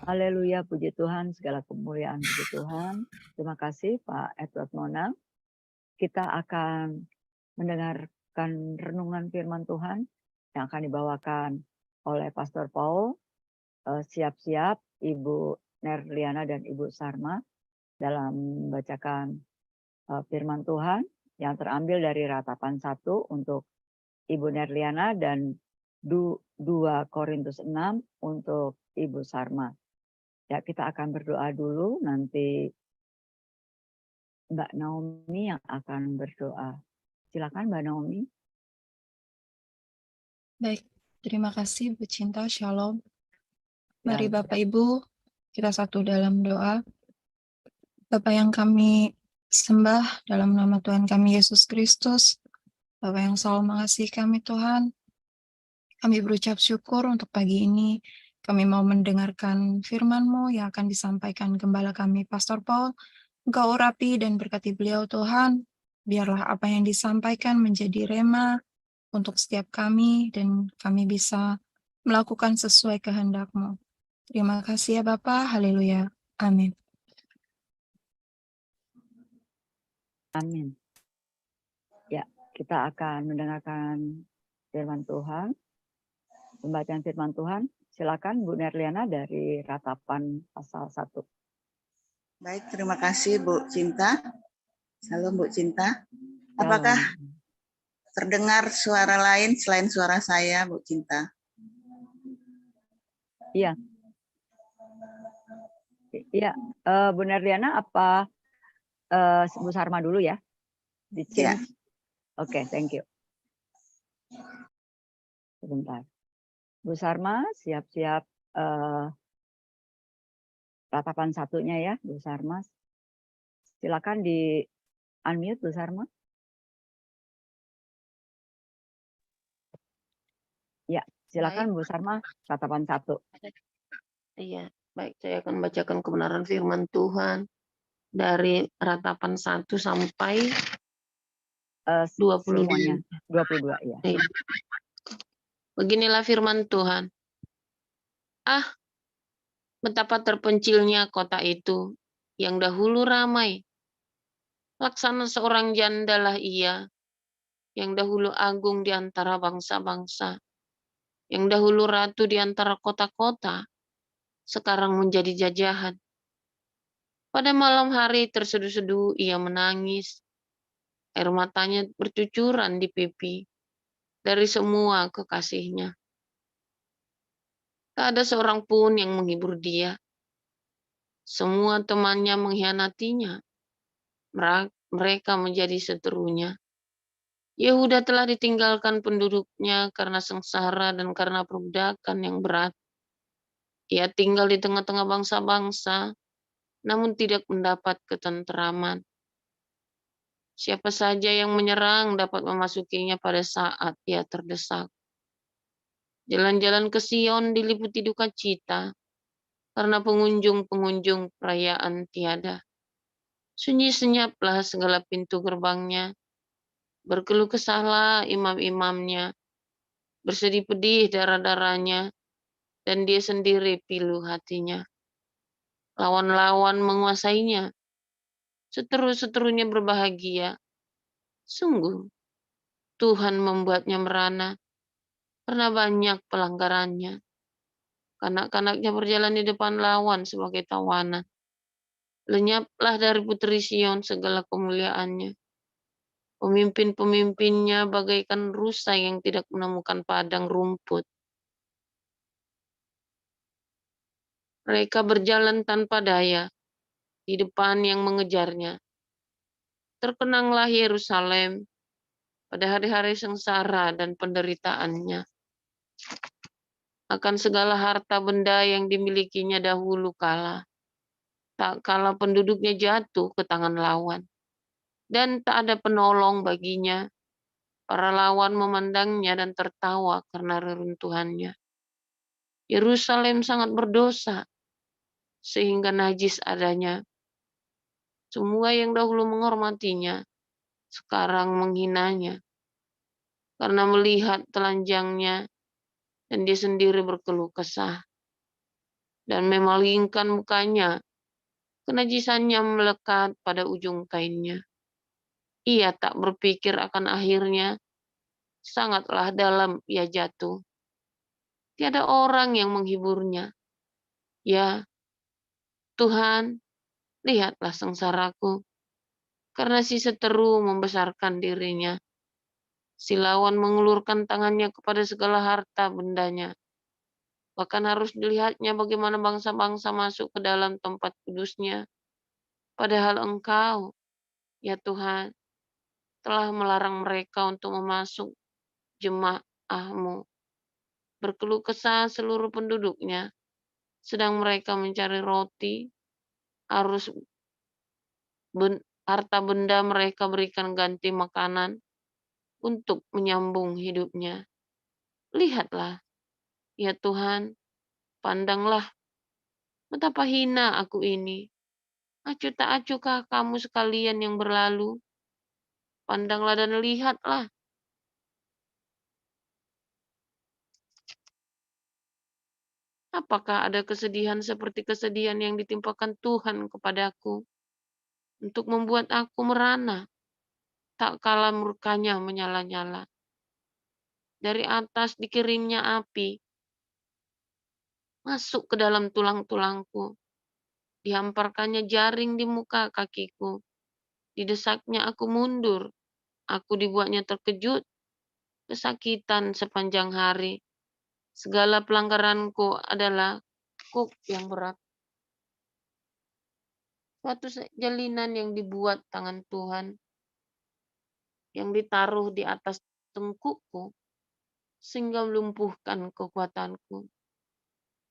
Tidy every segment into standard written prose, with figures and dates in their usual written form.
Haleluya, puji Tuhan, segala kemuliaan puji Tuhan. Terima kasih Pak Edward Monang. Kita akan mendengarkan renungan firman Tuhan yang akan dibawakan oleh Pastor Paul. Siap-siap Ibu Nerliana dan Ibu Sarma dalam membacakan firman Tuhan yang terambil dari Ratapan 1 untuk Ibu Nerliana dan 2 Korintus 6 untuk Ibu Sarma. Ya, kita akan berdoa dulu, nanti Mbak Naomi yang akan berdoa. Silakan Mbak Naomi. Baik, terima kasih Bu Cinta, Shalom. Ya. Mari Bapak Ibu, kita satu dalam doa. Bapa yang kami sembah dalam nama Tuhan kami Yesus Kristus, Bapa yang selalu mengasihi kami Tuhan, kami berucap syukur untuk pagi ini. Kami mau mendengarkan firman-Mu yang akan disampaikan Gembala kami, Pastor Paul. Engkau urapi dan berkati beliau Tuhan. Biarlah apa yang disampaikan menjadi rema untuk setiap kami dan kami bisa melakukan sesuai kehendak-Mu. Terima kasih ya Bapa. Haleluya. Amin. Amin. Ya, kita akan mendengarkan firman Tuhan. Pembacaan firman Tuhan. Silakan Bu Nerliana dari Ratapan pasal 1. Baik, terima kasih Bu Cinta. Salam Bu Cinta. Apakah terdengar suara lain selain suara saya, Bu Cinta? Iya. Iya, Bu Nerliana apa Bu Sarma dulu ya? Di change. Ya. Oke, thank you. Sebentar. Bu Sarma, siap-siap Ratapan 1-nya ya, Bu Sarma. Silakan di unmute Bu Sarma. Ya, silakan Baik. Bu Sarma, Ratapan 1. Iya, baik, saya akan bacakan kebenaran firman Tuhan dari Ratapan 1 sampai 22. Semuanya, 22 ya. Iya. Beginilah firman Tuhan. Ah, betapa terpencilnya kota itu yang dahulu ramai. Laksana seorang jandalah ia, yang dahulu agung di antara bangsa-bangsa, yang dahulu ratu di antara kota-kota, sekarang menjadi jajahan. Pada malam hari terseduh-seduh ia menangis, air matanya bercucuran di pipi dari semua kekasihnya. Tak ada seorang pun yang menghibur dia. Semua temannya mengkhianatinya. Mereka menjadi seterunya. Yehuda telah ditinggalkan penduduknya karena sengsara dan karena perbudakan yang berat. Ia tinggal di tengah-tengah bangsa-bangsa, namun tidak mendapat ketenteraman. Siapa saja yang menyerang dapat memasukinya pada saat ia terdesak. Jalan-jalan ke Sion diliputi duka cita, karena pengunjung-pengunjung perayaan tiada. Sunyi senyaplah segala pintu gerbangnya, berkeluh kesahlah imam-imamnya, bersedih pedih darah-darahnya, dan dia sendiri pilu hatinya. Lawan-lawan menguasainya, seteru-seterunya berbahagia. Sungguh, Tuhan membuatnya merana, karena banyak pelanggarannya. Kanak-kanaknya berjalan di depan lawan sebagai tawanan. Lenyaplah dari putri Sion segala kemuliaannya. Pemimpin-pemimpinnya bagaikan rusa yang tidak menemukan padang rumput. Mereka berjalan tanpa daya di depan yang mengejarnya. Terkenanglah Yerusalem pada hari-hari sengsara dan penderitaannya. Akan segala harta benda yang dimilikinya dahulu kala. Tak kala penduduknya jatuh ke tangan lawan. Dan tak ada penolong baginya. Para lawan memandangnya dan tertawa karena reruntuhannya. Yerusalem sangat berdosa, sehingga najis adanya. Semua yang dahulu menghormatinya, sekarang menghinanya. Karena melihat telanjangnya, dan dia sendiri berkeluh kesah. dan memalingkan mukanya. Kenajisannya melekat pada ujung kainnya. Ia tak berpikir akan akhirnya. Sangatlah dalam ia jatuh. Tiada orang yang menghiburnya. Ya, Tuhan, lihatlah sengsaraku. Karena si seteru membesarkan dirinya. Si lawan mengulurkan tangannya kepada segala harta bendanya. Bahkan harus dilihatnya bagaimana bangsa-bangsa masuk ke dalam tempat kudusnya. Padahal Engkau, ya Tuhan, telah melarang mereka untuk memasuk jemaah-Mu. Berkeluh kesah seluruh penduduknya, sedang mereka mencari roti, harus harta benda mereka berikan ganti makanan untuk menyambung hidupnya. Lihatlah, ya Tuhan, pandanglah betapa hina aku ini. Acuh tak acuhkah kamu sekalian yang berlalu? Pandanglah dan lihatlah. Apakah ada kesedihan seperti kesedihan yang ditimpakan Tuhan kepadaku untuk membuat aku merana, tak kala murkanya menyala-nyala. Dari atas dikirimnya api, masuk ke dalam tulang-tulangku. Dihamparkannya jaring di muka kakiku. Didesaknya aku mundur. Aku dibuatnya terkejut, kesakitan sepanjang hari. Segala pelanggaranku adalah kuk yang berat. Suatu jalinan yang dibuat tangan Tuhan, yang ditaruh di atas tengkukku, sehingga melumpuhkan kekuatanku.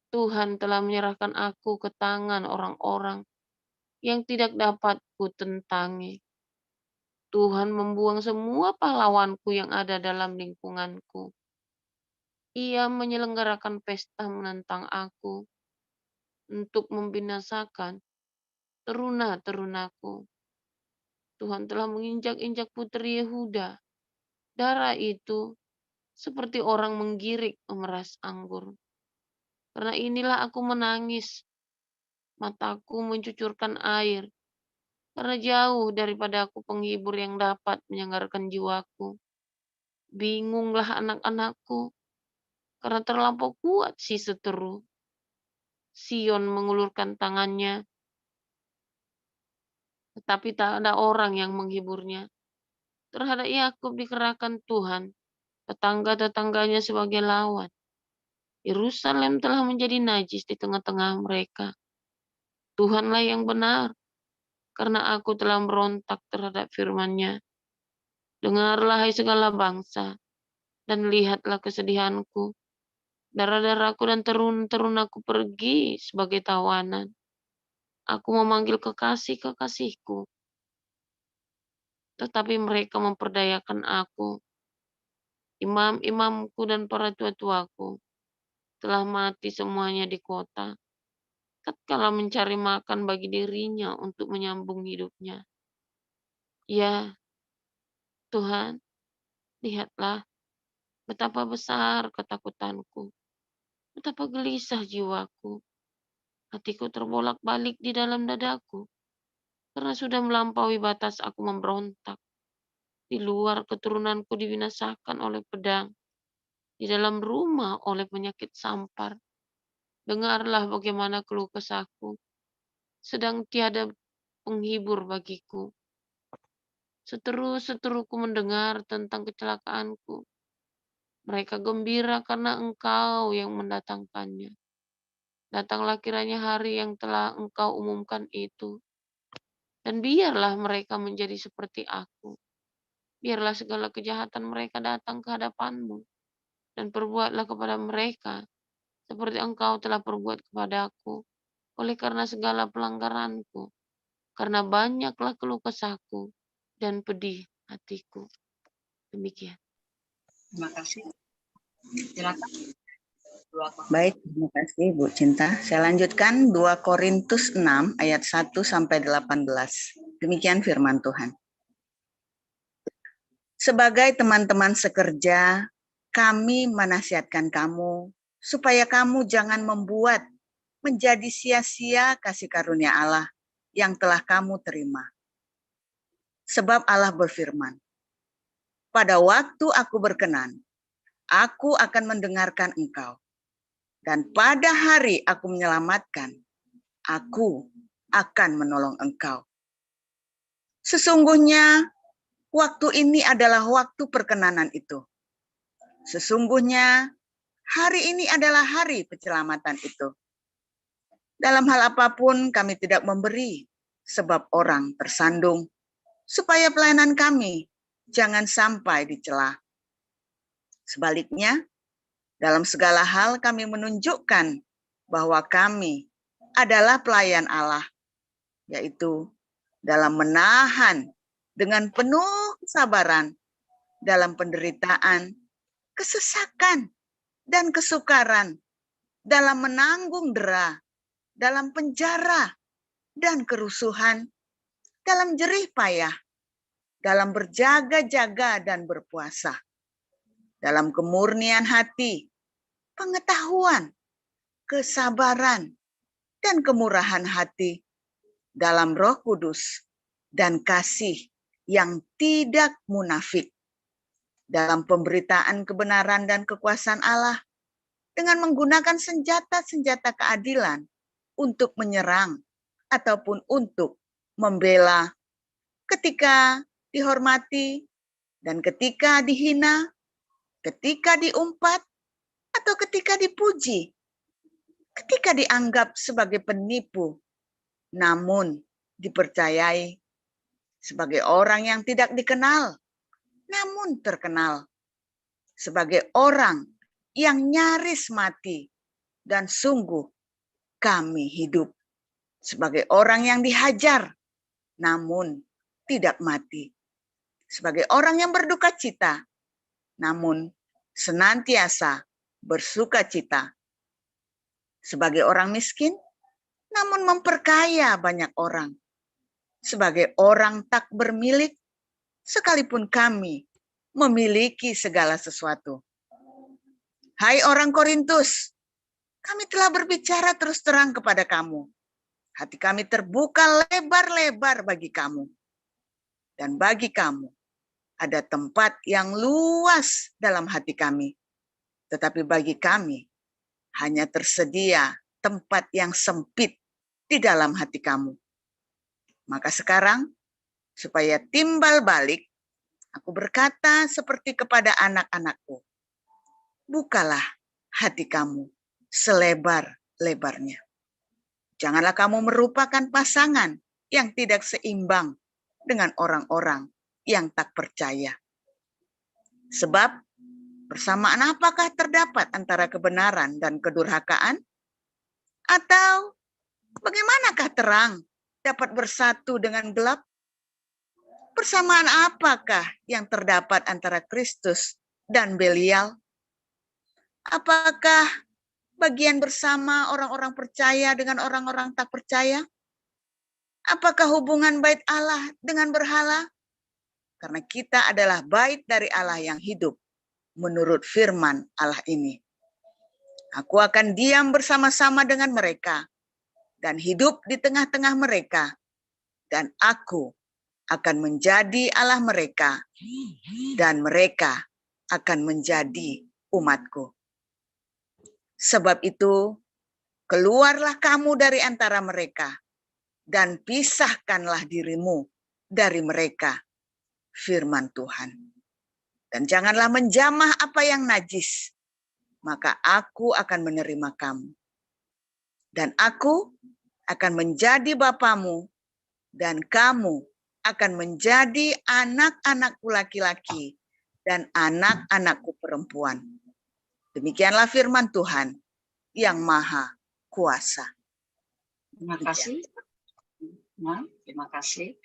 Tuhan telah menyerahkan aku ke tangan orang-orang yang tidak dapat kutentangi. Tuhan membuang semua pahlawanku yang ada dalam lingkunganku. Ia menyelenggarakan pesta menentang aku untuk membinasakan teruna-terunaku. Tuhan telah menginjak-injak putri Yehuda. Darah itu seperti orang menggirik memeras anggur. Karena inilah aku menangis. Mataku mencucurkan air. Karena jauh daripada aku penghibur yang dapat menyegarkan jiwaku. Bingunglah anak-anakku. Karena terlampau kuat si seteru. Sion mengulurkan tangannya. Tetapi tak ada orang yang menghiburnya. Terhadap Yakub dikerahkan Tuhan. Tetangga-tetangganya sebagai lawan. Yerusalem telah menjadi najis di tengah-tengah mereka. Tuhanlah yang benar, karena aku telah merontak terhadap firman-Nya. Dengarlah hai segala bangsa, dan lihatlah kesedihanku. Darah-darahku dan terun-terunaku pergi sebagai tawanan. Aku memanggil kekasih-kekasihku, tetapi mereka memperdayakan aku. Imam-imamku dan para tua-tuaku telah mati semuanya di kota, tatkala mencari makan bagi dirinya untuk menyambung hidupnya. Ya, Tuhan, lihatlah betapa besar ketakutanku, betapa gelisah jiwaku. Hatiku terbolak-balik di dalam dadaku, karena sudah melampaui batas aku memberontak. Di luar keturunanku dibinasakan oleh pedang, di dalam rumah oleh penyakit sampar. Dengarlah bagaimana keluh kesahku, sedang tiada penghibur bagiku. Seteru-seteruku mendengar tentang kecelakaanku. Mereka gembira karena Engkau yang mendatangkannya. Datanglah kiranya hari yang telah Engkau umumkan itu. Dan biarlah mereka menjadi seperti aku. Biarlah segala kejahatan mereka datang ke hadapan-Mu. Dan perbuatlah kepada mereka seperti Engkau telah perbuat kepadaku. Oleh karena segala pelanggaranku. Karena banyaklah keluh kesahku dan pedih hatiku. Demikian. Terima kasih. Silakan. Baik, terima kasih Bu Cinta. Saya lanjutkan 2 Korintus 6 ayat 1 sampai 18. Demikian firman Tuhan. Sebagai teman-teman sekerja, kami menasihatkan kamu supaya kamu jangan membuat menjadi sia-sia kasih karunia Allah yang telah kamu terima. Sebab Allah berfirman, pada waktu aku berkenan, aku akan mendengarkan engkau. Dan pada hari aku menyelamatkan, aku akan menolong engkau. Sesungguhnya waktu ini adalah waktu perkenanan itu. Sesungguhnya hari ini adalah hari penyelamatan itu. Dalam hal apapun kami tidak memberi, sebab orang tersandung, supaya pelayanan kami jangan sampai dicela. Sebaliknya, dalam segala hal kami menunjukkan bahwa kami adalah pelayan Allah, yaitu dalam menahan dengan penuh kesabaran dalam penderitaan, kesesakan, dan kesukaran, dalam menanggung dera, dalam penjara dan kerusuhan, dalam jerih payah, dalam berjaga-jaga dan berpuasa, dalam kemurnian hati, pengetahuan, kesabaran, dan kemurahan hati, dalam Roh Kudus dan kasih yang tidak munafik, dalam pemberitaan kebenaran dan kekuasaan Allah, dengan menggunakan senjata-senjata keadilan untuk menyerang ataupun untuk membela, ketika dihormati dan ketika dihina, ketika diumpat atau ketika dipuji, ketika dianggap sebagai penipu, namun dipercayai, sebagai orang yang tidak dikenal, namun terkenal, sebagai orang yang nyaris mati, dan sungguh kami hidup, sebagai orang yang dihajar, namun tidak mati, sebagai orang yang berduka cita, namun senantiasa bersuka cita, sebagai orang miskin, namun memperkaya banyak orang, sebagai orang tak bermilik, sekalipun kami memiliki segala sesuatu. Hai orang Korintus, kami telah berbicara terus terang kepada kamu. Hati kami terbuka lebar-lebar bagi kamu. Dan bagi kamu ada tempat yang luas dalam hati kami. Tetapi bagi kami hanya tersedia tempat yang sempit di dalam hati kamu. Maka sekarang, supaya timbal balik, aku berkata seperti kepada anak-anakku, bukalah hati kamu selebar-lebarnya. Janganlah kamu merupakan pasangan yang tidak seimbang dengan orang-orang yang tak percaya. Sebab persamaan apakah terdapat antara kebenaran dan kedurhakaan? Atau bagaimanakah terang dapat bersatu dengan gelap? Persamaan apakah yang terdapat antara Kristus dan Belial? Apakah bagian bersama orang-orang percaya dengan orang-orang tak percaya? Apakah hubungan bait Allah dengan berhala? Karena kita adalah bait dari Allah yang hidup menurut firman Allah ini. Aku akan diam bersama-sama dengan mereka dan hidup di tengah-tengah mereka, dan aku akan menjadi Allah mereka, dan mereka akan menjadi umatku. Sebab itu, keluarlah kamu dari antara mereka, dan pisahkanlah dirimu dari mereka, firman Tuhan. Dan janganlah menjamah apa yang najis, maka aku akan menerima kamu. Dan aku akan menjadi bapamu, dan kamu akan menjadi anak-anakku laki-laki dan anak-anakku perempuan. Demikianlah firman Tuhan yang Maha Kuasa. Terima kasih. Nah, terima kasih.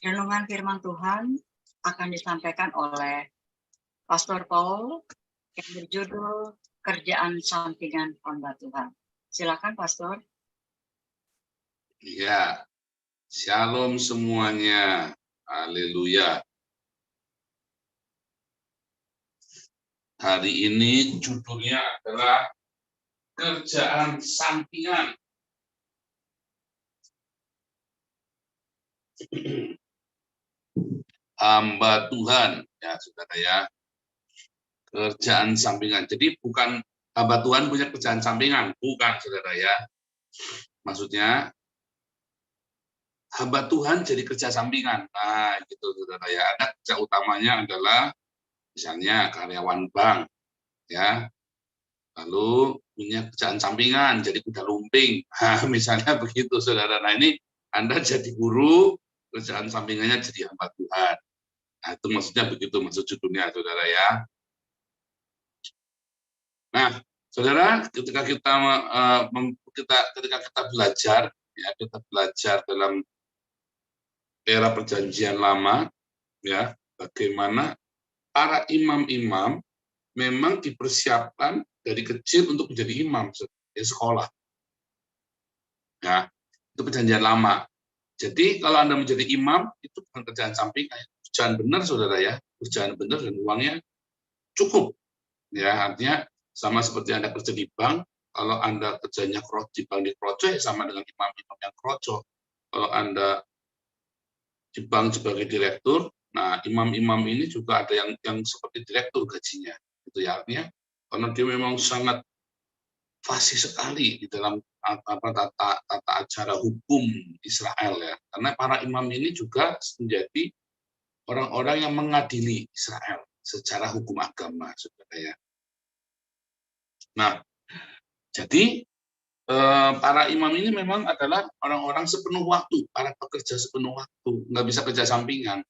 Renungan firman Tuhan akan disampaikan oleh Pastor Paul yang berjudul Kerjaan Sampingan Hamba Tuhan. Silakan Pastor. Ya, shalom semuanya. Haleluya. Hari ini judulnya adalah kerjaan sampingan. Hamba Tuhan, ya saudara ya, kerjaan sampingan. Jadi bukan hamba Tuhan punya kerjaan sampingan, bukan saudara ya. Maksudnya hamba Tuhan jadi kerja sampingan. Nah, gitu saudara ya. Ada kerja utamanya adalah misalnya karyawan bank, ya. Lalu punya kerjaan sampingan, jadi kuda lumping. Nah, misalnya begitu saudara. Nah ini Anda jadi guru, kerjaan sampingannya jadi hamba Tuhan. Nah, itu maksudnya begitu, maksud judulnya, saudara ya. Nah, saudara, ketika kita belajar, ya, kita belajar dalam era Perjanjian Lama, ya, bagaimana para imam-imam memang dipersiapkan dari kecil untuk menjadi imam di sekolah. Ya, itu Perjanjian Lama. Jadi kalau Anda menjadi imam itu bukan kerjaan sampingan, kerjaan benar saudara ya, kerjaan benar dan uangnya cukup. Ya, artinya sama seperti Anda kerja di bank, kalau Anda kerjanya di bank di kroco ya sama dengan imam-imam yang kroco. Kalau Anda di bank sebagai direktur, nah imam-imam ini juga ada yang seperti direktur gajinya. Itu ya artinya karena dia memang sangat fasih sekali di dalam tata acara hukum Israel ya, karena para imam ini juga menjadi orang-orang yang mengadili Israel secara hukum agama, saudara ya. Nah, jadi para imam ini memang adalah orang-orang sepenuh waktu, para pekerja sepenuh waktu, nggak bisa kerja sampingan.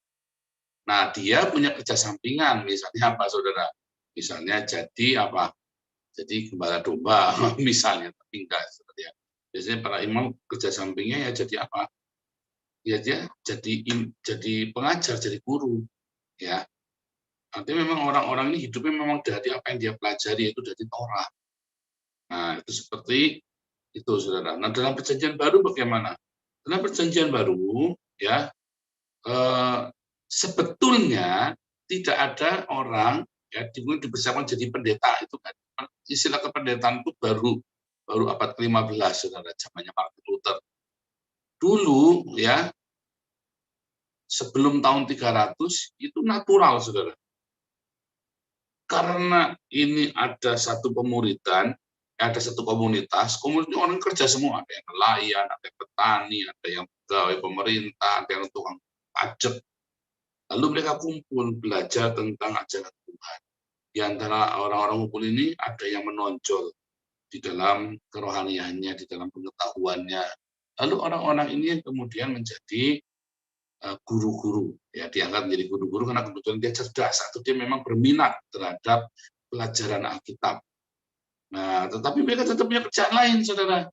Nah, dia punya kerja sampingan, misalnya apa, saudara? Misalnya jadi apa? Jadi gembala domba, misalnya, tapi enggak, saudara ya. Biasanya para imam kerja sampingnya ya jadi apa? Ya dia jadi pengajar, jadi guru, ya. Artinya memang orang-orang ini hidupnya memang dari apa yang dia pelajari, itu dari Torah. Nah, itu seperti itu, saudara. Nah, dalam Perjanjian Baru bagaimana? Dalam Perjanjian Baru, ya, sebetulnya tidak ada orang ya dipersiapkan jadi pendeta. Itu kan istilah kependetaan itu baru abad ke-15, saudara, zamannya Martin Luther. Dulu ya, sebelum tahun 300 itu natural, saudara. Karena ini ada satu pemuridan, ada satu komunitas orang kerja semua, ada yang nelayan, ada yang petani, ada yang pegawai pemerintah, ada yang tukang pajak. Lalu mereka kumpul belajar tentang ajaran Tuhan. Di antara orang-orang kumpul ini ada yang menonjol di dalam kerohaniannya, di dalam pengetahuannya. Lalu orang-orang ini yang kemudian menjadi guru-guru, ya diangkat menjadi guru-guru karena kebetulan dia cerdas atau dia memang berminat terhadap pelajaran Alkitab. Nah, tetapi mereka tetap punya kerjaan lain, saudara.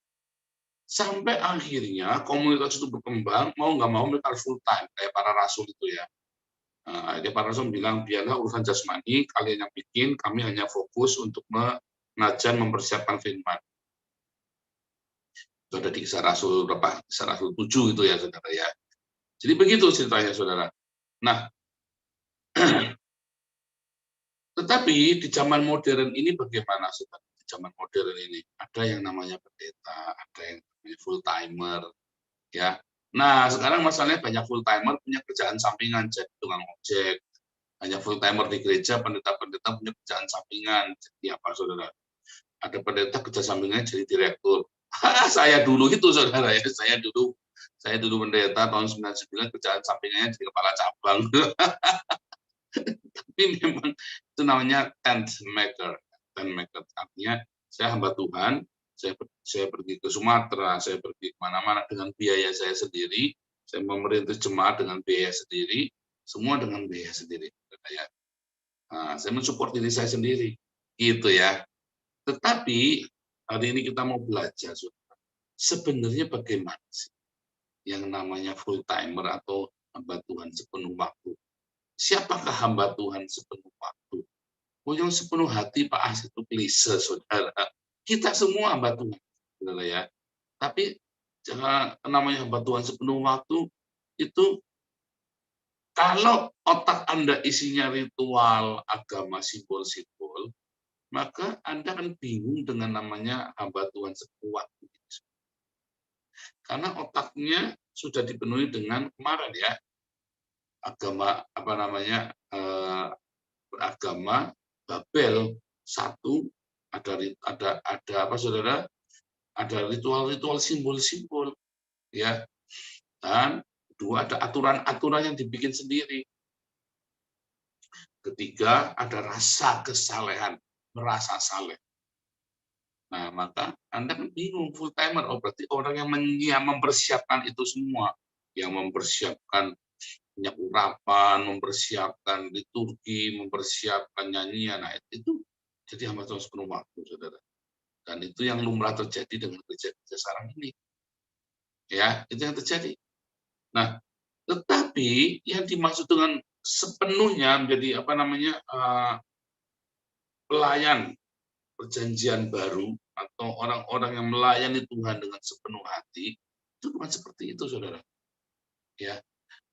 Sampai akhirnya komunitas itu berkembang, mau nggak mau mereka harus full time, kayak para rasul itu ya. Nah, dia para rasul bilang, biarlah urusan jasmani kalian yang bikin, kami hanya fokus untuk mengajar, mempersiapkan firman. Itu ada di Kisah Rasul berapa? Kisah Rasul 7 itu ya, saudara ya. Jadi begitu ceritanya, saudara. Nah, tetapi di zaman modern ini bagaimana, saudara? Di zaman modern ini ada yang namanya pendeta, ada yang namanya full timer, ya. Nah, sekarang masalahnya banyak full timer punya kerjaan sampingan, jadi tukang ojek. Hanya full timer di gereja, pendeta-pendeta punya kerjaan sampingan. Jadi apa, saudara? Ada pendeta kerja sampingannya jadi direktur. Saya dulu itu, saudara ya. Saya dulu pendeta tahun 99, kerjaan sampingannya jadi kepala cabang. Tapi memang itu namanya tent maker. Tent maker artinya saya hamba Tuhan, saya pergi ke Sumatera, saya pergi kemana-mana dengan biaya saya sendiri, saya memerintah jemaat dengan biaya sendiri, semua dengan biaya sendiri. Nah, saya mensupport diri saya sendiri, gitu ya. Tetapi hari ini kita mau belajar, sebenarnya bagaimana sih yang namanya full timer atau hamba Tuhan sepenuh waktu? Siapakah hamba Tuhan sepenuh waktu? Oh, yang sepenuh hati Pak As itu klise, saudara. Kita semua hamba Tuhan, saudara ya. Tapi jangan namanya hamba Tuhan sepenuh waktu itu kalau otak Anda isinya ritual, agama, simbol-simbol, maka Anda akan bingung dengan namanya hamba Tuhan sekuat. Karena otaknya sudah dipenuhi dengan kemarin ya, agama apa namanya beragama Babel satu, ada apa saudara, ada ritual-ritual simbol-simbol ya, dan dua ada aturan-aturan yang dibikin sendiri. Ketiga ada rasa kesalehan, merasa saleh. Nah maka Anda kan bingung, full timer, oh berarti orang yang mempersiapkan itu semua, yang mempersiapkan minyak urapan, mempersiapkan liturgi, mempersiapkan nyanyian, nah itu jadi hamba Tuhan sepenuh waktu, saudara. Dan itu yang lumrah terjadi dengan gereja-gereja sekarang ini. Ya, itu yang terjadi. Nah, tetapi yang dimaksud dengan sepenuhnya menjadi apa namanya pelayan perjanjian baru atau orang-orang yang melayani Tuhan dengan sepenuh hati, itu bukan seperti itu, saudara. Ya,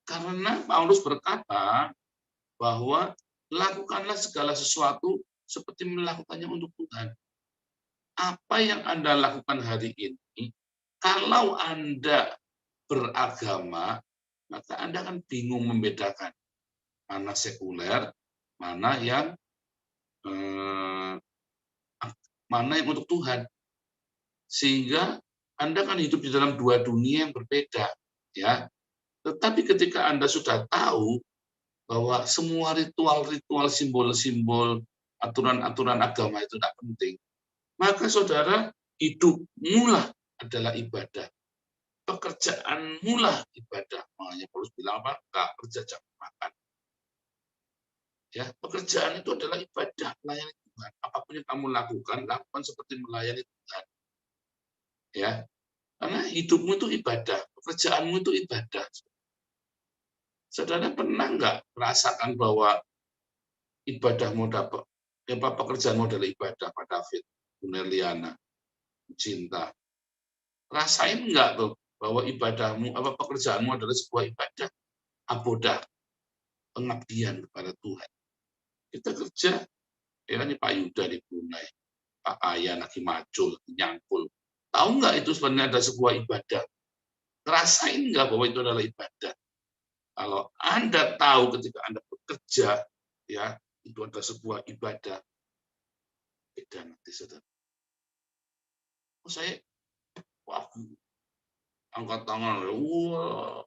karena Paulus berkata bahwa lakukanlah segala sesuatu seperti melakukannya untuk Tuhan. Apa yang Anda lakukan hari ini, kalau Anda beragama, maka Anda akan bingung membedakan mana sekuler, mana yang untuk Tuhan. Sehingga Anda kan hidup di dalam dua dunia yang berbeda, ya. Tetapi ketika Anda sudah tahu bahwa semua ritual-ritual, simbol-simbol, aturan-aturan agama itu tidak penting, maka saudara, hidupmu lah adalah ibadah. Pekerjaanmu lah ibadah. Makanya Paulus bilang apa? Enggak kerja jangan makan. Ya, pekerjaan itu adalah ibadah, melayani Tuhan. Apapun yang kamu lakukan seperti melayani Tuhan. Ya, karena hidupmu itu ibadah, pekerjaanmu itu ibadah. Saudara pernah nggak merasakan bahwa ibadahmu dapat, pekerjaanmu adalah ibadah, Pak David, Bu Neliana, Cinta? Rasain nggak tuh bahwa ibadahmu, pekerjaanmu adalah sebuah ibadah, abodah, pengabdian kepada Tuhan. Kita kerja, ya ini Pak Yuda di Brunei, Pak Aya lagi macul, nyangkul. Tahu nggak itu sebenarnya ada sebuah ibadah? Rasain nggak bahwa itu adalah ibadah? Kalau Anda tahu ketika Anda bekerja, ya itu ada sebuah ibadah, beda nanti saudara. Saya, angkat tangan, wah,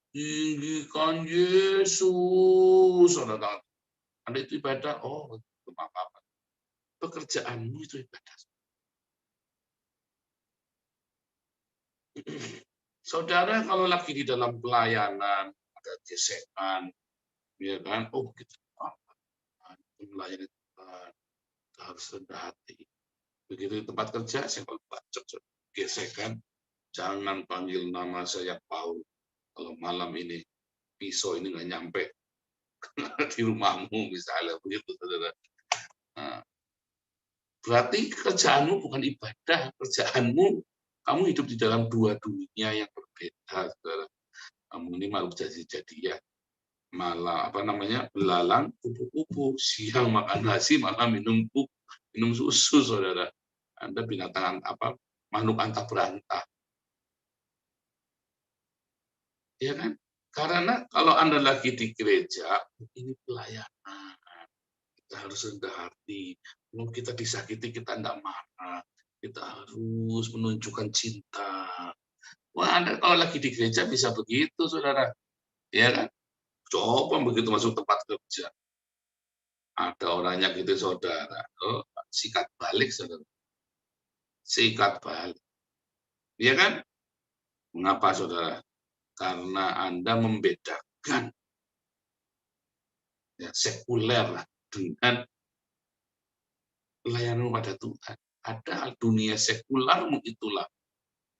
tinggikan Yesus, saudara. Anda itu ibadah, oh itu apa-apa. Pekerjaanmu itu ibadah. Saudara kalau lagi di dalam pelayanan, ada gesekan, ya kan? Oh kita melayani Tuhan, kita harus rendah hati. Begitu di tempat kerja, saya kalau bacot gesekan, jangan panggil nama saya Paul. Kalau malam ini pisau ini nggak nyampe di rumahmu misalnya begitu, saudara. Nah, berarti kerjaanmu bukan ibadah, kerjaanmu kamu hidup di dalam dua dunia yang berbeda, saudara. Kamu ini makhluk jadi-jadian, malah belalang kupu-kupu, siang makan nasi, malam minum susu, saudara. Anda binatang makhluk antah berantah. Ya kan? Karena kalau Anda lagi di gereja, ini pelayanan. Kita harus rendah hati. Kalau kita disakiti, kita tidak marah. Kita harus menunjukkan cinta. Wah, Anda kalau lagi di gereja bisa begitu, saudara. Ya kan? Coba begitu masuk tempat kerja. Ada orang nyakitin saudara. Oh, sikat balik, saudara. Sikat balik. Ya kan? Mengapa, saudara? Karena Anda membedakan ya, sekuler dengan pelayanan pada Tuhan. Padahal dunia sekularmu itulah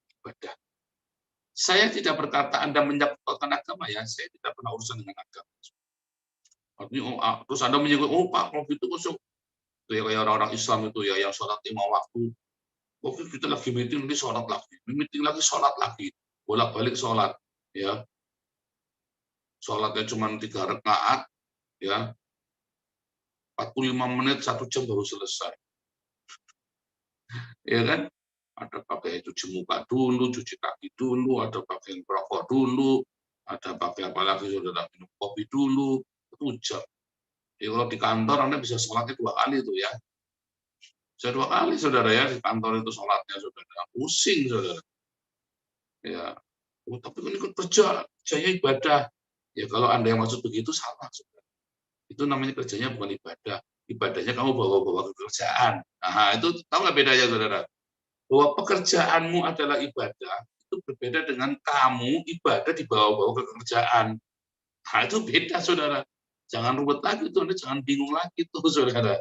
ibadah. Saya tidak berkata Anda menyebutkan agama ya, saya tidak pernah urusan dengan agama. Terus Anda menyebut, oh Pak, kalau gitu kosong. Itu ya kayak orang-orang Islam itu ya, yang sholat 5 waktu. Oke, kita lagi meeting, ini sholat lagi. Meeting lagi, sholat lagi. Bolak-balik sholat. Ya, sholatnya cuma 3 rakaat, ya, 45 menit, 1 jam baru selesai. ya kan? Ada pakai cuci muka dulu, cuci kaki dulu, ada pakai rokok dulu, ada pakai apalagi saudara minum kopi dulu, itu jam. Jadi kalau di kantor Anda bisa sholatnya 2 kali itu ya. Bisa 2 kali saudara ya di kantor itu sholatnya saudara. Pusing saudara. Ya, oh, tapi kan ikut kerjanya ibadah. Ya kalau Anda yang maksud begitu salah saudara. Itu namanya kerjanya bukan ibadah. Ibadahnya kamu bawa-bawa ke kerjaan. Nah, itu tahu nggak bedanya saudara? Bahwa pekerjaanmu adalah ibadah, itu berbeda dengan kamu ibadah dibawa-bawa ke kerjaan. Nah, itu beda, saudara. Jangan ruwet lagi, itu Anda jangan bingung lagi, tuh, saudara.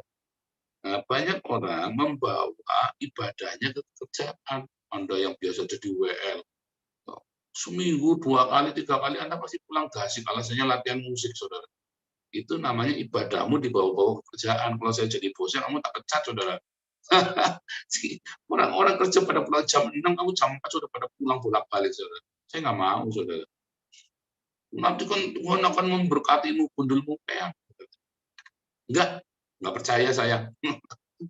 Nah, banyak orang membawa ibadahnya ke kerjaan. Anda yang biasa jadi WL, seminggu 2 kali, 3 kali, Anda pasti pulang gasik, alasannya latihan musik, saudara. Itu namanya ibadahmu dibawa-bawa ke kerjaan. Kalau saya jadi bosnya, kamu tak pecat, saudara. Orang-orang kerja pada pulang jam 6, kamu jam 4 sudah pada pulang bolak-balik, saudara. Saya nggak mau, saudara. Nanti kan Tuhan akan memberkatimu, bundulmu kayak. Nggak percaya saya.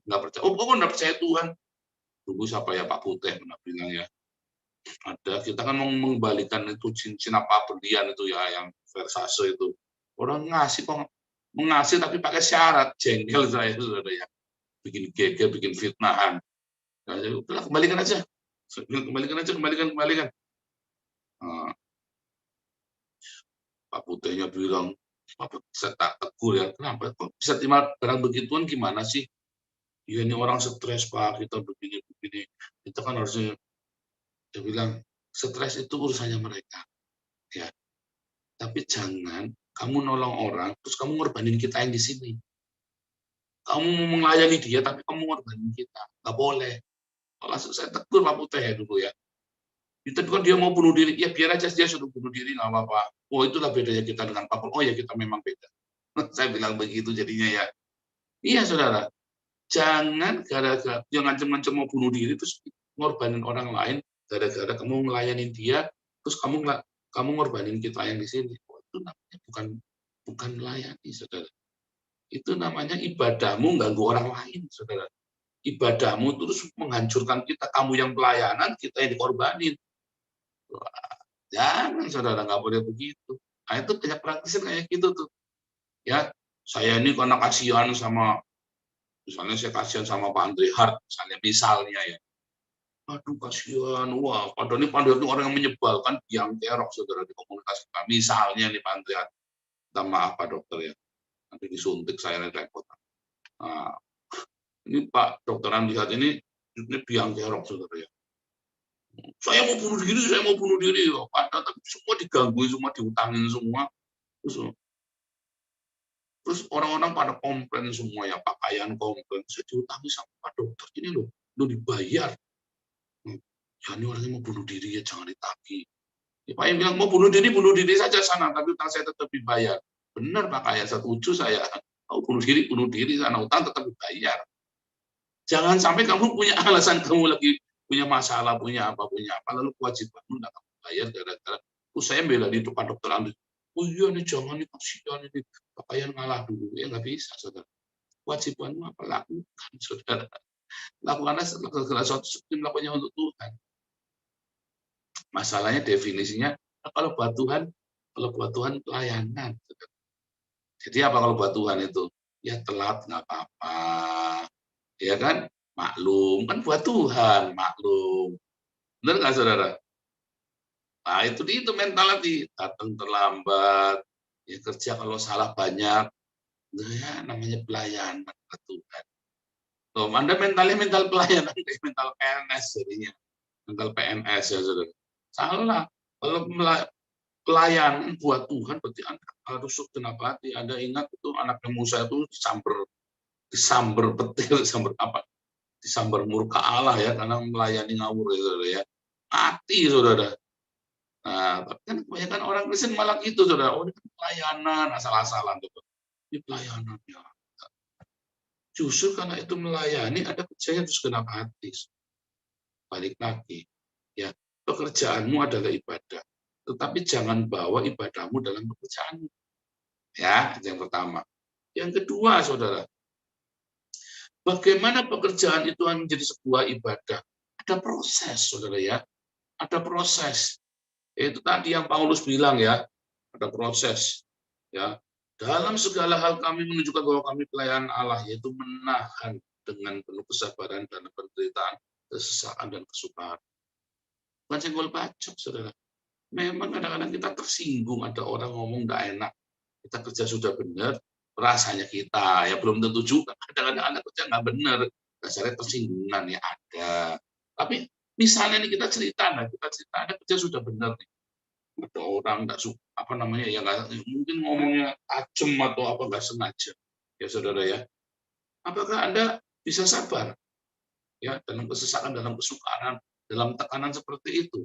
Nggak percaya. Oh, nggak percaya Tuhan. Dulu siapa ya, Pak Putih pernah bilang ya. Ada, kita kan mau mengembalikan itu cincin apa berlian itu ya, yang Versace itu. Orang ngasih kok, mengasih tapi pakai syarat, jengkel saya, saudara ya. Bikin geger, bikin fitnahan. Nah, udah kembalikan aja. Kembalikan. Nah, Pak Putihnya bilang, saya tak tegur ya, kenapa kok bisa terima barang begituan, gimana sih? Ya ini orang stres Pak, kita begini. Kita kan harusnya, dia bilang, stres itu urusannya mereka. Ya. Tapi jangan kamu nolong orang, terus kamu ngorbanin kita yang di sini. Kamu mau melayani dia, tapi kamu ngorbanin kita. Nggak boleh. Langsung saya tegur Pak Putih ya dulu ya. Tapi kan dia mau bunuh diri, ya biar aja dia suruh bunuh diri, nggak apa-apa. Oh itulah bedanya kita dengan Pak Pol. Oh ya kita memang beda. Saya bilang begitu jadinya ya. Iya saudara, jangan gara-gara yang ngancem-ngancem mau bunuh diri terus ngorbanin orang lain gara-gara kamu melayani dia, terus kamu ngorbanin kita yang di sini. Oh, itu namanya bukan melayani saudara. Itu namanya ibadahmu ganggu orang lain saudara. Ibadahmu terus menghancurkan kita, kamu yang pelayanan, kita yang dikorbanin. Jangan saudara, nggak boleh begitu. Nah itu banyak praktisin kayak gitu tuh. Ya, saya ini karena kasihan sama, misalnya saya kasihan sama Pak Andre Hart, misalnya ya. Aduh kasihan, wah padahal ini orang yang menyebalkan, biang kerok saudara di komunitas kita. Misalnya nih Pak Andre Hart, minta maaf Pak Dokter ya, nanti disuntik saya repot. Nah, ini Pak Dokter Andre Hart ini biang kerok saudara ya. Saya mau bunuh diri, padahal tapi semua diganggu, semua diutangin semua, terus orang-orang pada komplain semua ya, pakaian komplain, saya diutangi sama Pak Dokter ini loh dibayar, ya ini orangnya mau bunuh diri ya jangan ditagih. Ya, Pak yang bilang mau bunuh diri saja sana, tapi utang saya tetap dibayar. Benar Pak, kayak setuju saya, mau bunuh diri sana, utang tetap dibayar. Jangan sampai kamu punya alasan, kamu lagi punya masalah, punya apa, lalu kewajibanmu nggak kamu bayar gara-gara, saya bela di depan Dokter Andri. Oh iya nih, jangan nih, kasihan ini, pakaian ngalah dulu. Ya nggak bisa, saudara. Kewajibanmu apa? Lakukan, saudara. Lakukanlah segala sesuatu yang melakukannya untuk Tuhan. Masalahnya definisinya, kalau buat Tuhan pelayanan. Saudara. Jadi apa kalau buat Tuhan itu? Ya telat nggak apa-apa. Ya kan? Maklum, kan buat Tuhan, maklum. Benar nggak saudara? Nah itu mentality, datang terlambat, ya kerja kalau salah banyak, ya namanya pelayanan ke Tuhan. Tuh, Anda mental pelayanan, mental PNS jadinya, mental PNS ya saudara. Salah, kalau pelayanan buat Tuhan berarti Anda harus kenapa hati. Anda ingat itu anaknya Musa itu disamber petir, disamber murka Allah ya, karena melayani ngawur ya saudara ya. Mati saudara. Nah, tapi kan kebanyakan orang Kristen malah gitu, saudara. Oh, ini pelayanan, asal-asalan. Ini pelayanan ya. Justru karena itu melayani, ada kerjanya terus genap hati. Balik lagi, ya pekerjaanmu adalah ibadah. Tetapi jangan bawa ibadahmu dalam pekerjaanmu. Ya, yang pertama. Yang kedua, saudara. Bagaimana pekerjaan itu menjadi sebuah ibadah? Ada proses, saudara ya. Ada proses. Itu tadi yang Paulus bilang ya, ada proses. Ya, dalam segala hal kami menunjukkan bahwa kami pelayan Allah, yaitu menahan dengan penuh kesabaran dan penderitaan, kesesakan dan kesukaran. Bukan senggol bacok, saudara. Memang kadang-kadang kita tersinggung, ada orang ngomong nggak enak. Kita kerja sudah benar, rasanya kita ya belum tentu juga. Kadang-kadang anak kerja nggak benar, dasarnya tersinggungan ya ada. Tapi misalnya nih kita cerita ada kerja sudah benar nih. Ada orang nggak suka apa namanya ya nggak mungkin ngomongnya tajam atau apa nggak sengaja ya saudara ya. Apakah Anda bisa sabar ya dalam kesesakan, dalam kesukaran, dalam tekanan seperti itu?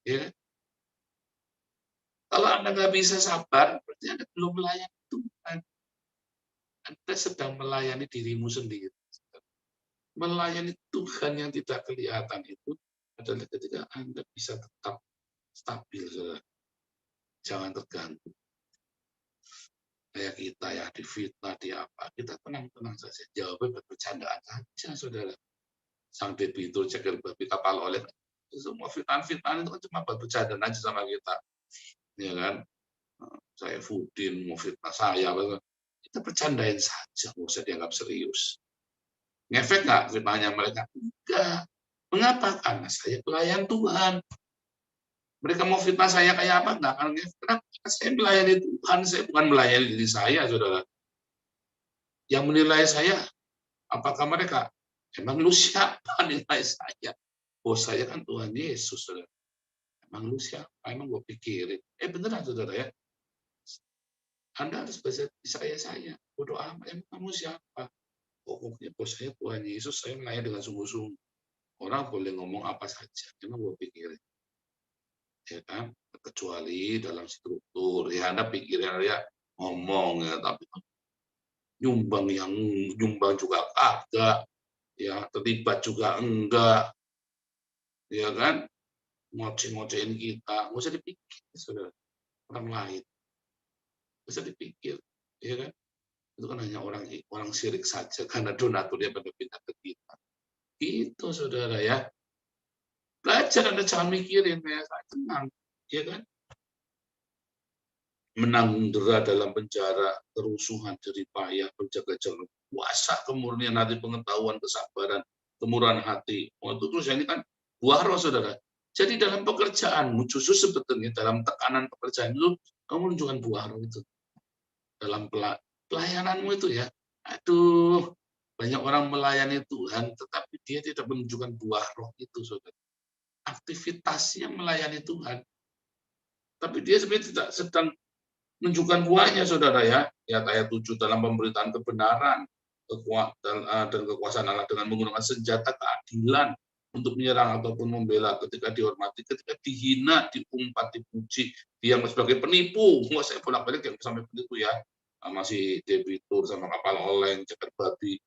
Ya, kalau Anda nggak bisa sabar, berarti Anda belum melayani Tuhan. Anda sedang melayani dirimu sendiri. Melayani Tuhan yang tidak kelihatan itu adalah ketika Anda bisa tetap stabil, saudara. Jangan terganggu. Kayak kita ya, difitnah, di apa, kita tenang-tenang saja. Jawabnya bercandaan saja, saudara. Sang debitur, ceker babi, kapal oleh, semua fitnah-fitnah itu kan cuma bercandaan aja sama kita. Ya kan? Saya Fudin, mau fitnah saya, kita bercandain saja, nggak usah dianggap serius. Ngefek nggak fitnahnya mereka? Enggak. Mengapa? Karena saya pelayan Tuhan. Mereka mau fitnah saya kayak apa? Enggak. Karena saya melayani Tuhan, saya bukan melayani diri saya, saudara. Yang menilai saya, apakah mereka? Emang lu siapa nilai saya? Oh, saya kan Tuhan Yesus, saudara. Emang lu siapa? Emang gue pikirin. Beneran, saudara ya. Anda harus bisa kayak saya. Bodoh amat, emang kamu siapa? Pokoknya bos saya Tuhan Yesus, saya melayani dengan sungguh-sungguh. Orang boleh ngomong apa saja, emang gue pikirin. Ya kan? Kecuali dalam struktur. Ya Anda pikirin ya ngomong ya, tapi nyumbang juga kagak. Ya, terlibat juga enggak. Ya kan? Ngoceh-ngocehin kita, nggak usah dipikir, saudara. Orang lain. Nggak usah dipikir. Ya kan? Itu kan hanya orang syirik saja, karena donaturnya pada pindah ke kita. Itu, saudara ya. Belajar, Anda jangan mikirin, ya, tenang. Ya kan? Menanggung dera dalam penjara, kerusuhan, jerih payah, berjaga-jaga, puasa, kemurnian hati, pengetahuan, kesabaran, kemurahan hati. Oh, itu terus ini kan buah roh, saudara. Jadi dalam pekerjaanmu, justru sebetulnya dalam tekanan pekerjaan itu, kamu menunjukkan buah roh itu. Dalam pelayananmu itu ya, aduh, banyak orang melayani Tuhan, tetapi dia tidak menunjukkan buah roh itu, saudara. Aktivitasnya melayani Tuhan, tapi dia sebenarnya tidak sedang menunjukkan buahnya, saudara ya. Ayat 7 dalam pemberitaan kebenaran dan kekuasaan Allah dengan menggunakan senjata keadilan untuk menyerang ataupun membela, ketika dihormati, ketika dihina, diumpat, dipuji, dia sebagai penipu. Nggak, saya bolak-balik yang sampai penipu ya. Sama si debitur, sama kapal oleng, ceker babi,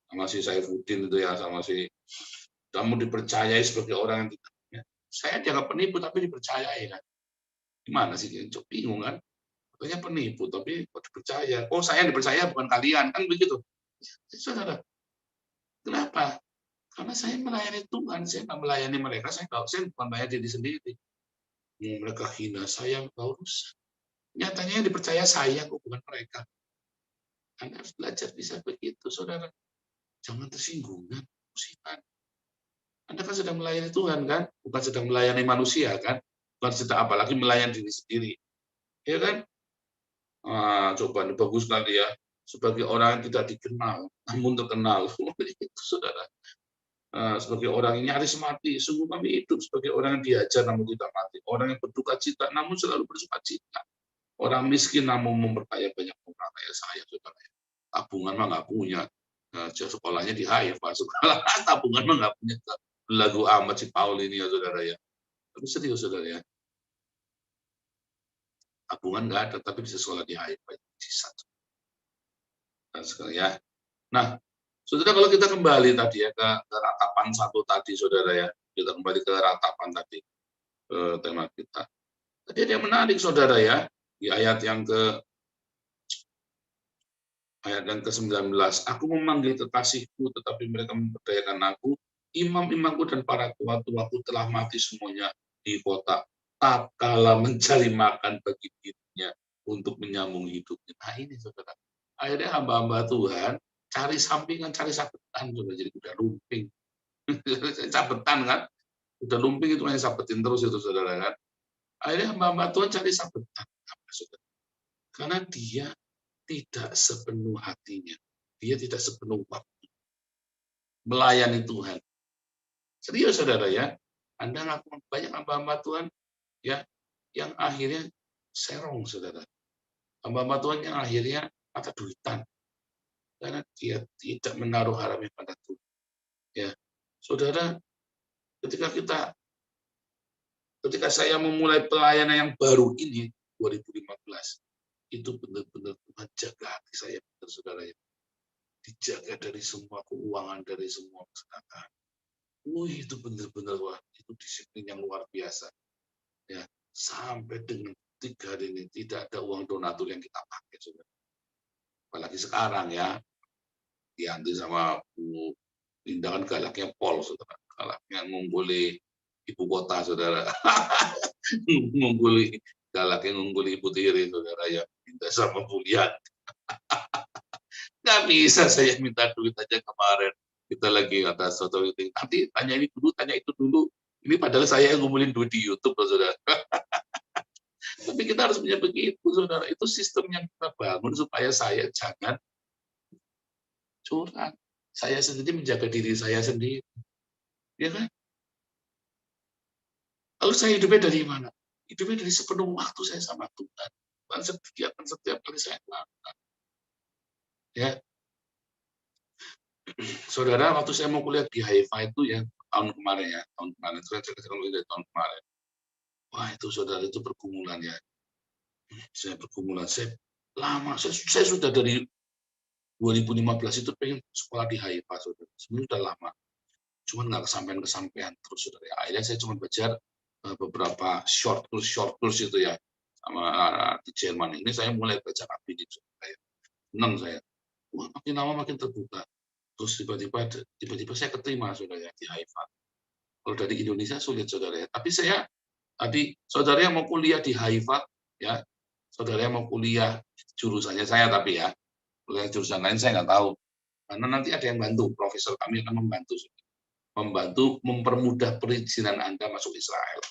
sama si Saifuddin itu ya, sama si kamu dipercayai sebagai orang yang tidak. Ya. Saya dianggap penipu tapi dipercayai kan. Gimana sih? Bingung kan? Katanya penipu, tapi kok dipercaya? Oh, saya dipercaya, bukan kalian. Kan begitu. Saudara, kenapa? Karena saya melayani Tuhan, saya nggak melayani mereka, saya bukan melayani diri sendiri. Mereka hina saya, nggak urusan. Nyatanya yang dipercaya saya, kok bukan mereka. Anda harus belajar bisa begitu, saudara. Jangan tersinggung, musiman. Anda kan sedang melayani Tuhan, kan? Bukan sedang melayani manusia, kan? Bukan sedang apalagi melayani diri sendiri. Ya kan? Coba ini bagus sekali ya, sebagai orang yang tidak dikenal namun terkenal. Itu, saudara, sebagai orang yang nyaris mati, sungguh kami hidup sebagai orang yang diajar namun tidak mati, orang yang berduka cita namun selalu bersuka cita, orang miskin namun memperkaya banyak orang. Kayak saya, saudara, tabungan mah nggak punya, sekolahnya di Haifa, sekolah tabungan mah nggak punya. Lagu amat si Paul ini ya, saudara ya. Tapi serius, saudara ya, tabungan nggak ada, tapi bisa sekolah di Haifa. Nah, sekali ya. Nah, saudara, kalau kita kembali tadi ya ke ratapan 1 tadi, saudara ya, kita kembali ke ratapan tadi, tema kita. Tadi ada yang menarik, saudara ya, di ayat yang Ayat yang ke-19, aku memanggil kekasihku, tetapi mereka memperdayakan aku. Imam-imamku dan para tua-tuaku telah mati semuanya di kota. Tak kala mencari makan bagi dirinya untuk menyambung hidupnya. Nah ini saudara. Akhirnya hamba-hamba Tuhan cari sampingan, cari sabetan. Jadi udah lumping. Sabetan kan. Udah lumping itu hanya sabetin terus itu saudara kan. Akhirnya hamba-hamba Tuhan cari sabetan. Saudara? Karena dia tidak sepenuh hatinya. Dia tidak sepenuh waktu melayani Tuhan. Serius saudara ya. Anda ngaku banyak hamba-hamba Tuhan ya yang akhirnya serong saudara. Hamba-hamba Tuhan yang akhirnya mata duitan karena dia tidak menaruh harapnya pada Tuhan. Ya. Saudara, ketika saya memulai pelayanan yang baru ini 2015, itu benar-benar Tuhan jaga hati saya, saudara ya. Dijaga dari semua keuangan, dari semua kesehatan. Itu benar-benar wah, itu disiplin yang luar biasa. Ya, sampai dengan 3 hari ini tidak ada uang donatur yang kita pakai, saudara. Apalagi sekarang ya, dianti sama Bu Linda kan galaknya pol, saudara. Galaknya ngumpuli ibu kota, saudara. Galaknya ngumpuli ibu tiri, saudara ya. Minta sama Bu Lian. Nggak bisa saya minta duit aja kemarin. Kita lagi atas satu meeting. Nanti tanya ini dulu, tanya itu dulu. Ini padahal saya yang ngumpulin duit di YouTube, saudara. Tapi kita harus punya begitu, saudara. Itu sistem yang kita bangun supaya saya jangan curang. Saya sendiri menjaga diri saya sendiri. Ya kan? Lalu saya hidupnya dari mana? Hidupnya dari sepenuh waktu saya sama Tuhan. Tuhan sediakan setiap kali saya melakukan. Ya, saudara, waktu saya mau kuliah di Haifa itu ya tahun kemarin saya dari tahun kemarin. Wah itu saudara itu pergumulan ya. Saya pergumulan, saya lama, saya sudah dari 2015 itu pengen sekolah di Haifa, saudara. Sebenarnya sudah lama, cuman nggak kesampaian terus, saudara. Akhirnya saya cuma belajar beberapa short course itu ya, sama di Jerman. Ini saya mulai belajar APD, saudara. Senang saya. Wah, makin lama makin terbuka. Terus tiba-tiba saya keterima, saudara, di Haifa. Kalau dari Indonesia sulit, saudara ya. Tapi saya tadi saudara yang mau kuliah di Haifa ya, saudara yang mau kuliah jurusannya saya tapi ya, kuliah jurusan lain saya nggak tahu. Karena nanti ada yang bantu, profesor kami akan membantu mempermudah perizinan Anda masuk Israel.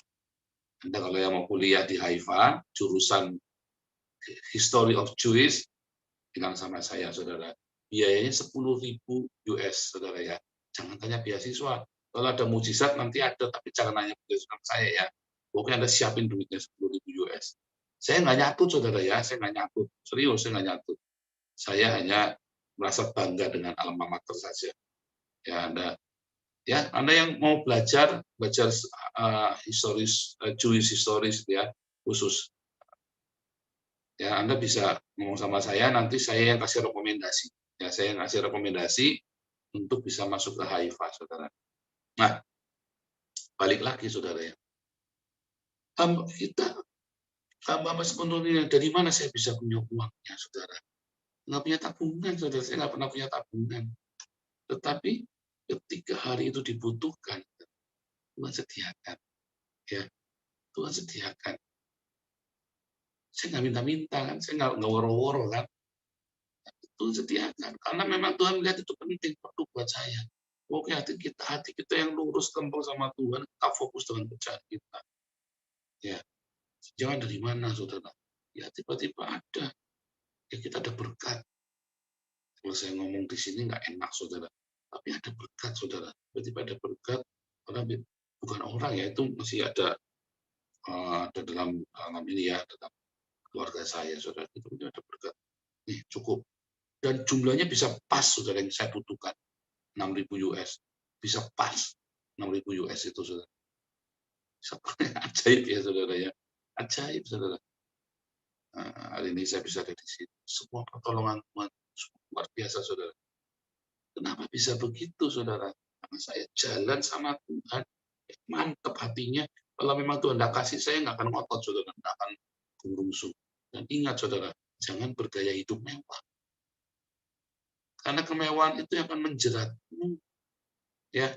Anda kalau yang mau kuliah di Haifa, jurusan History of Jewish, bilang sama saya, saudara. Biayanya 10.000 US, saudara ya. Jangan tanya beasiswa. Kalau ada mujizat nanti ada, tapi jangan nanya beasiswa saya ya. Pokoknya Anda siapin duitnya 10.000 US. Saya nggak nyatut, saudara ya. Saya nggak nyatut. Serius, saya nggak nyatut. Saya hanya merasa bangga dengan alma mater saja. Ya, Anda yang mau belajar historis, Jewish historis ya, khusus. Ya, Anda bisa ngomong sama saya, nanti saya yang kasih rekomendasi. Ya, saya yang kasih rekomendasi untuk bisa masuk ke Haifa, saudara. Nah, balik lagi, saudara ya. Hamba sepenuhnya, dari mana saya bisa punya uangnya, saudara? Nggak punya tabungan, saudara. Saya nggak pernah punya tabungan. Tetapi ketika hari itu dibutuhkan, Tuhan sediakan. Ya, Tuhan sediakan. Saya nggak minta-minta kan, saya nggak woro-woro kan. Tuhan sediakan, karena memang Tuhan melihat itu penting, perlu buat saya. Oke, hati kita yang lurus kempel sama Tuhan, kita fokus dengan pekerjaan kita. Ya, jangan dari mana, saudara. Ya, tiba-tiba ada. Ya, kita ada berkat. Kalau saya ngomong di sini nggak enak, saudara. Tapi ada berkat, saudara. Tiba-tiba ada berkat, karena bukan orang ya, itu masih ada dalam ini ya, dalam keluarga saya, saudara. Itu ada berkat. Nih, cukup. Dan jumlahnya bisa pas, saudara, yang saya butuhkan. 6.000 US. Bisa pas. 6.000 US itu, saudara. Ajaib ya, saudara ya. Ajaib, saudara. Hari ini saya bisa ada di sini. Semua pertolongan Tuhan luar biasa, saudara. Kenapa bisa begitu, saudara? Karena saya jalan sama Tuhan. Mantap hatinya. Kalau memang Tuhan tidak kasih, saya nggak akan ngotot, saudara. Nggak akan gumrungsu. Dan ingat, saudara, jangan bergaya hidup mewah. Karena kemewahan itu yang akan menjeratmu, ya,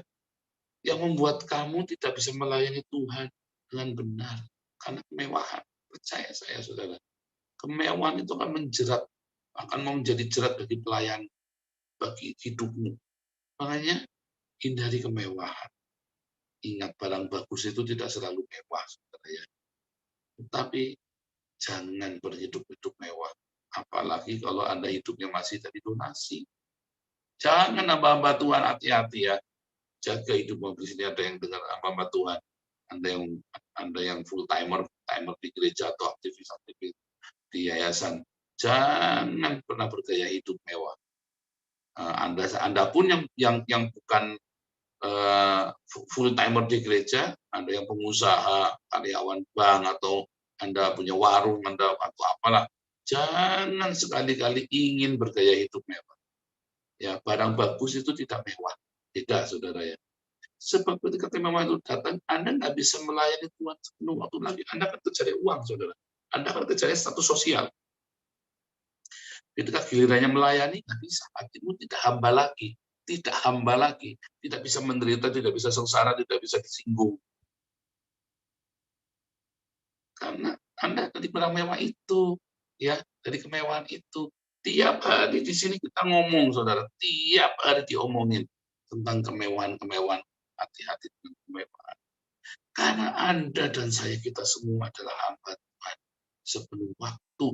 yang membuat kamu tidak bisa melayani Tuhan dengan benar. Karena kemewahan, percaya saya saudara, kemewahan itu akan menjerat, akan menjadi jerat bagi pelayan, bagi hidupmu. Makanya hindari kemewahan. Ingat, barang bagus itu tidak selalu mewah, saudara ya. Tetapi jangan berhidup-hidup mewah. Apalagi kalau Anda hidupnya masih dari donasi. Jangan hamba-hamba Tuhan, hati-hati ya. Jaga hidupmu. Di sini ada yang dengar hamba-hamba Tuhan. Anda yang full timer di gereja atau aktivis-aktivis di yayasan. Jangan pernah bergaya hidup mewah. Anda pun yang bukan full timer di gereja, Anda yang pengusaha, karyawan bank, atau Anda punya warung, Anda atau apalah, jangan sekali-kali ingin bergaya hidup mewah. Ya, barang bagus itu tidak mewah, tidak, saudara ya. Sebab ketika kemewahan itu datang, Anda nggak bisa melayani Tuhan sepenuh waktu lagi. Anda akan kejar uang, saudara. Anda akan kejar status sosial. Ketika gilirannya melayani, nggak bisa. Hatimu tidak hamba lagi. Tidak hamba lagi. Tidak bisa menderita, tidak bisa sengsara, tidak bisa disinggung. Karena Anda dari barang mewah itu, ya, dari kemewahan itu. Tiap hari di sini kita ngomong, saudara. Tiap hari diomongin tentang kemewahan-kemewahan. Hati-hati dengan kemewahan. Karena Anda dan saya, kita semua adalah hamba Tuhan. Sebelum waktu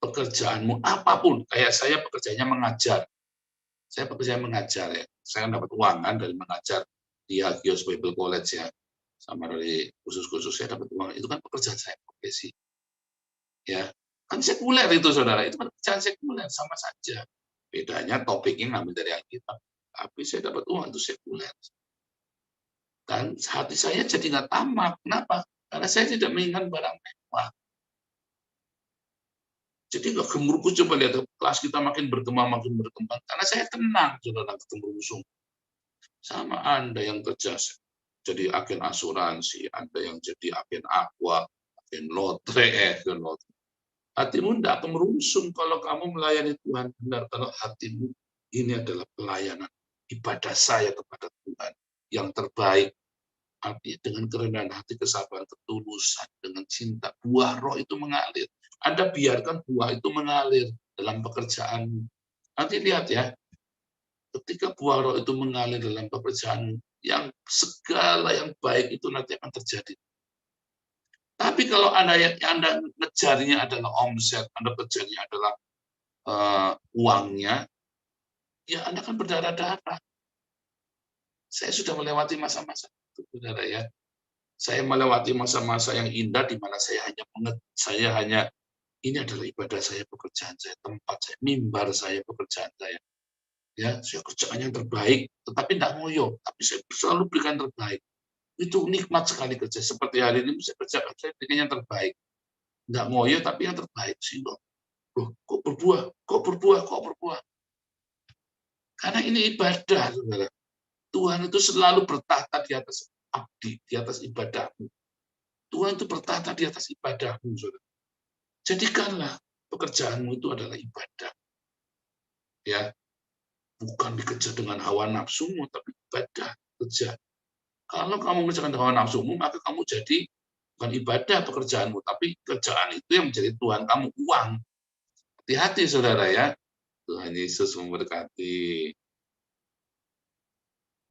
pekerjaanmu apapun, kayak saya pekerjaannya mengajar. Saya pekerjaan mengajar ya. Saya dapat uang kan dari mengajar di Hagios Bible College ya. Sama dari khusus-khusus saya dapat uang. Itu kan pekerjaan saya, profesi. Ya, kan sekuler itu saudara. Itu kan pekerjaan sekuler, sama saja. Bedanya topiknya ngambil dari Alkitab. Tapi saya dapat uang itu sekuler. Dan hati saya jadi nggak tamak. Kenapa? Karena saya tidak menginginkan barang mewah. Jadi nggak gemuruh, coba lihat kelas kita makin berkembang. Karena saya tenang, saudara, ketemu musuh. Sama Anda yang kerja jadi agen asuransi, Anda yang jadi agen aqua, agen lotre, hatimu tidak akan merungsung kalau kamu melayani Tuhan benar. Kalau hatimu ini adalah pelayanan ibadah saya kepada Tuhan yang terbaik. Artinya dengan kerendahan hati, kesabaran, ketulusan, dengan cinta, buah roh itu mengalir. Anda biarkan buah itu mengalir dalam pekerjaanmu. Nanti lihat ya, ketika buah roh itu mengalir dalam pekerjaanmu, yang segala yang baik itu nanti akan terjadi. Tapi kalau Anda ngejarnya adalah omset, Anda kejarnya adalah uangnya, ya Anda akan berdarah-darah. Saya sudah melewati masa-masa itu, saudara ya. Saya melewati masa-masa yang indah di mana saya hanya ini adalah ibadah saya, pekerjaan saya, tempat saya, mimbar saya, pekerjaan saya. Ya, saya kerjaan yang terbaik, tetapi tidak ngoyo, tapi saya selalu berikan terbaik. Itu nikmat sekali kerja. Seperti hari ini saya kerjakan, saya berikan yang terbaik. Tidak ngoyo, tapi yang terbaik. Sehingga, kok berbuah. Karena ini ibadah, saudara. Tuhan itu selalu bertahta di atas abdi, di atas ibadahmu. Tuhan itu bertahta di atas ibadahmu, saudara. Jadikanlah pekerjaanmu itu adalah ibadah. Ya, bukan dikejar dengan hawa nafsumu, tapi ibadah, kerja. Kalau kamu mengerjakan hawa nafsumu, maka kamu jadi bukan ibadah pekerjaanmu, tapi kerjaan itu yang menjadi Tuhan kamu, uang. Hati-hati, saudara ya. Tuhan Yesus memberkati.